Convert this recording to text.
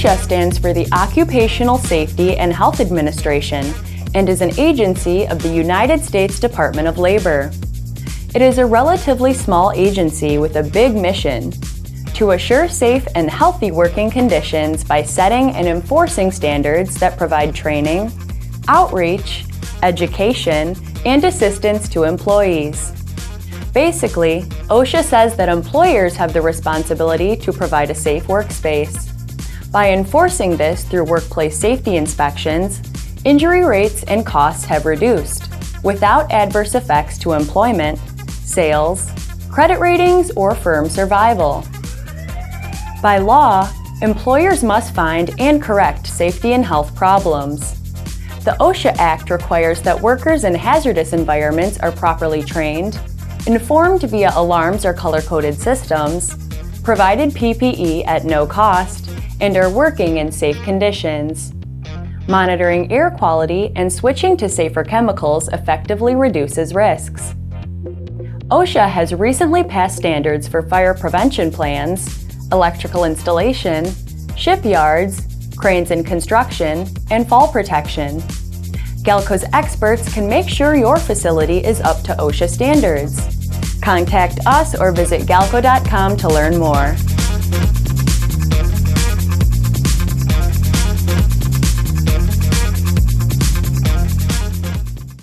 OSHA stands for the Occupational Safety and Health Administration and is an agency of the United States Department of Labor. It is a relatively small agency with a big mission: to assure safe and healthy working conditions by setting and enforcing standards that provide training, outreach, education, and assistance to employees. Basically, OSHA says that employers have the responsibility to provide a safe workspace. By enforcing this through workplace safety inspections, injury rates and costs have reduced, without adverse effects to employment, sales, credit ratings, or firm survival. By law, employers must find and correct safety and health problems. The OSHA Act requires that workers in hazardous environments are properly trained, informed via alarms or color-coded systems, provided PPE at no cost, and are working in safe conditions. Monitoring air quality and switching to safer chemicals effectively reduces risks. OSHA has recently passed standards for fire prevention plans, electrical installation, shipyards, cranes and construction, and fall protection. Galco's experts can make sure your facility is up to OSHA standards. Contact us or visit galco.com to learn more.